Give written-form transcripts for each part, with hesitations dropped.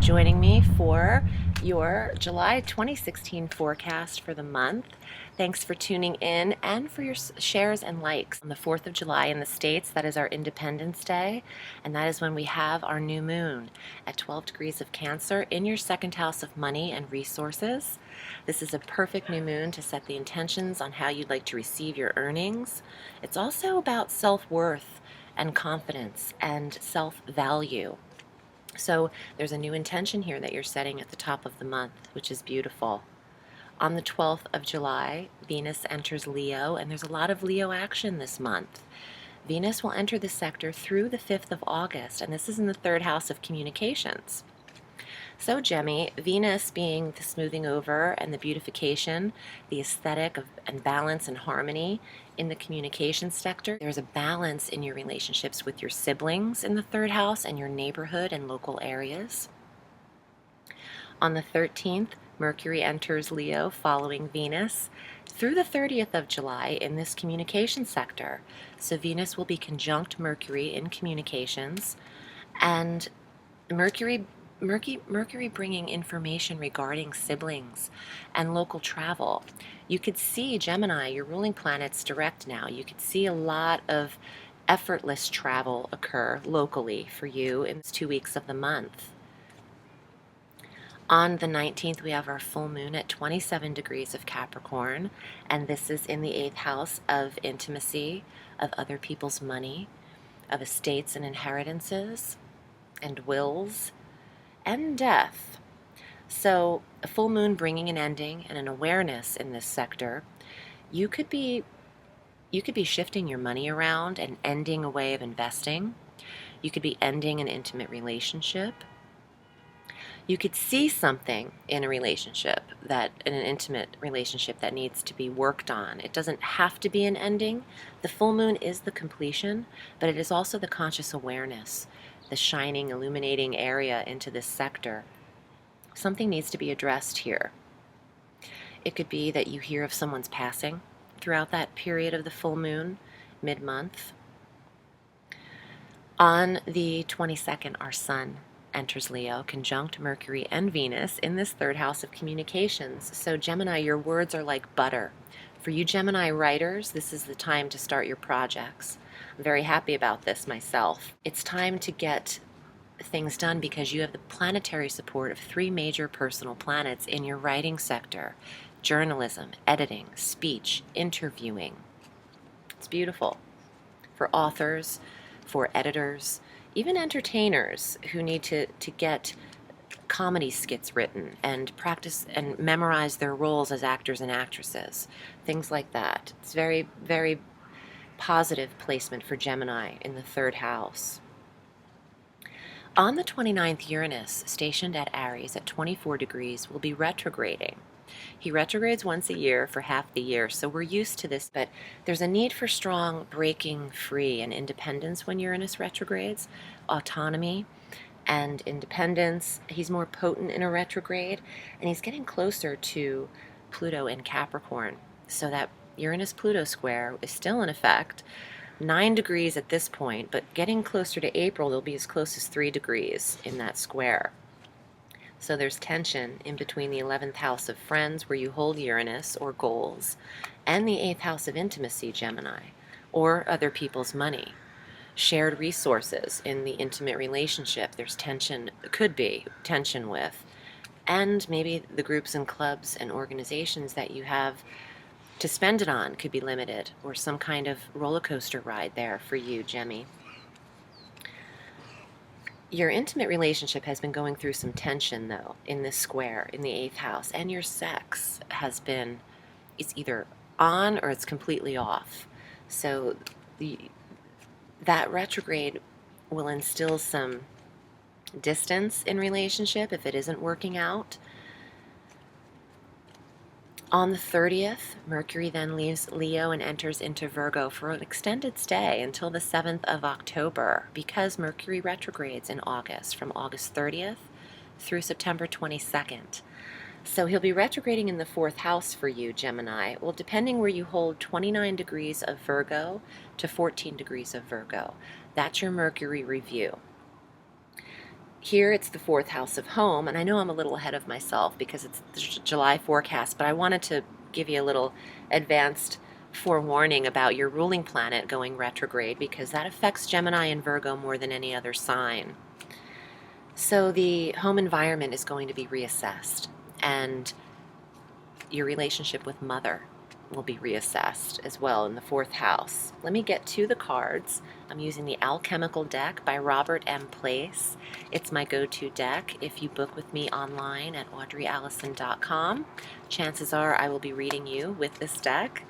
joining me for your July 2016 forecast for the month. Thanks for tuning in and for your shares and likes. On the 4th of July in the States, that is our Independence Day, and that is when we have our new moon at 12 degrees of Cancer in your second house of money and resources. This is a perfect new moon to set the intentions on how you'd like to receive your earnings. It's also about self-worth and confidence and self-value. So there's a new intention here that you're setting at the top of the month, which is beautiful. On the 12th of July, Venus enters Leo, and there's a lot of Leo action this month. Venus will enter the sector through the 5th of August, and this is in the third house of communications. So Gemmy, Venus being the smoothing over and the beautification, the aesthetic and balance and harmony in the communication sector. There's a balance in your relationships with your siblings in the third house and your neighborhood and local areas. On the 13th, Mercury enters Leo following Venus through the 30th of July in this communication sector. So Venus will be conjunct Mercury in communications, and Mercury bringing information regarding siblings and local travel. You could see Gemini, your ruling planet's direct now. You could see a lot of effortless travel occur locally for you in these 2 weeks of the month. On the 19th, we have our full moon at 27 degrees of Capricorn, and this is in the 8th house of intimacy, of other people's money, of estates and inheritances, and wills, and death. So a full moon bringing an ending and an awareness in this sector. You could be shifting your money around and ending a way of investing. You could be ending an intimate relationship. You could see something in a relationship, in an intimate relationship, that needs to be worked on. It doesn't have to be an ending. The full moon is the completion, but it is also the conscious awareness, the shining, illuminating area into this sector. Something needs to be addressed here. It could be that you hear of someone's passing throughout that period of the full moon, mid-month. On the 22nd, our Sun enters Leo, conjunct Mercury and Venus in this third house of communications. So Gemini, your words are like butter. For you Gemini writers, this is the time to start your projects. I'm very happy about this myself. It's time to get things done because you have the planetary support of 3 major personal planets in your writing sector: journalism, editing, speech, interviewing. It's beautiful for authors, for editors, even entertainers who need to get comedy skits written and practice and memorize their roles as actors and actresses, things like that. It's very, very positive placement for Gemini in the third house. On the 29th, Uranus, stationed at Aries at 24 degrees, will be retrograding. He retrogrades once a year for half the year, so we're used to this, but there's a need for strong breaking free and independence when Uranus retrogrades, autonomy and independence. He's more potent in a retrograde, and he's getting closer to Pluto in Capricorn, so that Uranus-Pluto square is still in effect. 9 degrees at this point, but getting closer to April, they'll be as close as 3 degrees in that square. So there's tension in between the 11th house of friends, where you hold Uranus or goals, and the 8th house of intimacy, Gemini, or other people's money. Shared resources in the intimate relationship, there's tension, could be tension with, and maybe the groups and clubs and organizations that you have to spend it on could be limited, or some kind of roller coaster ride there for you, Gemmy. Your intimate relationship has been going through some tension, though, in this square, in the 8th house, and your sex it's either on or it's completely off. So that retrograde will instill some distance in relationship if it isn't working out. On the 30th, Mercury then leaves Leo and enters into Virgo for an extended stay until the 7th of October, because Mercury retrogrades in August, from August 30th through September 22nd. So he'll be retrograding in the 4th house for you, Gemini. Well, depending where you hold 29 degrees of Virgo to 14 degrees of Virgo. That's your Mercury review. here it's the fourth house of home, and I know I'm a little ahead of myself because it's the July forecast, but I wanted to give you a little advanced forewarning about your ruling planet going retrograde because that affects Gemini and Virgo more than any other sign. So the home environment is going to be reassessed, and your relationship with mother will be reassessed as well in the fourth house. Let me get to the cards. I'm using the Alchemical deck by Robert M. Place. It's my go-to deck if you book with me online at audreyalison.com. Chances are I will be reading you with this deck.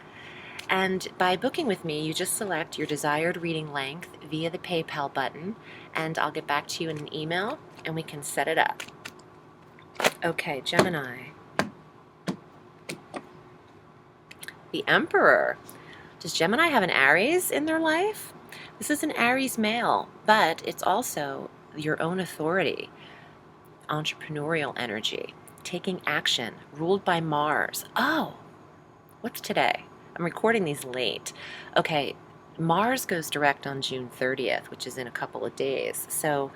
And by booking with me, you just select your desired reading length via the PayPal button, and I'll get back to you in an email and we can set it up. Okay, Gemini. The Emperor. Does Gemini have an Aries in their life? This is an Aries male, but it's also your own authority, entrepreneurial energy, taking action, ruled by Mars. Oh, what's today? I'm recording these late. Okay, Mars goes direct on June 30th, which is in a couple of days. So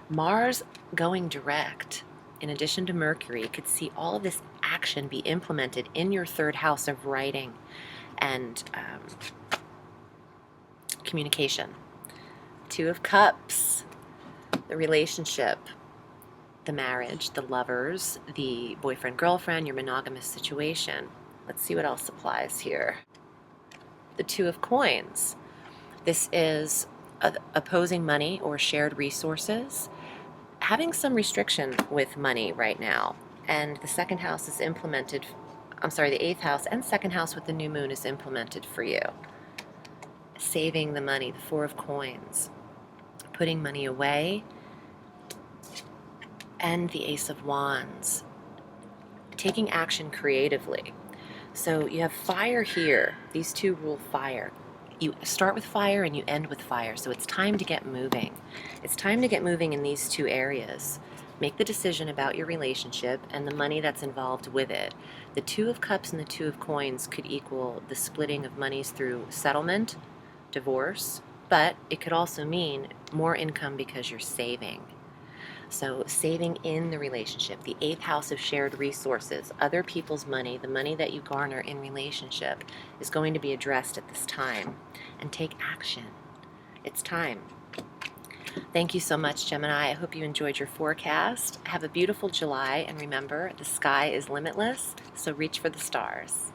Mars going direct, in addition to Mercury, could see all of this action be implemented in your third house of writing and communication. Two of Cups, the relationship, the marriage, the lovers, the boyfriend-girlfriend, your monogamous situation. Let's see what else applies here. The Two of Coins. This is opposing money or shared resources, having some restriction with money right now. And the second house is implemented, the eighth house and second house with the new moon is implemented for you. Saving the money, the Four of Coins, putting money away, and the Ace of Wands, taking action creatively. So you have fire here. These two rule fire. You start with fire and you end with fire. So it's time to get moving. It's time to get moving in these two areas. Make the decision about your relationship and the money that's involved with it. The Two of Cups and the Two of Coins could equal the splitting of monies through settlement, divorce, but it could also mean more income because you're saving. So saving in the relationship, the eighth house of shared resources, other people's money, the money that you garner in relationship is going to be addressed at this time. And take action. It's time. Thank you so much, Gemini. I hope you enjoyed your forecast. Have a beautiful July, and remember, the sky is limitless, so reach for the stars.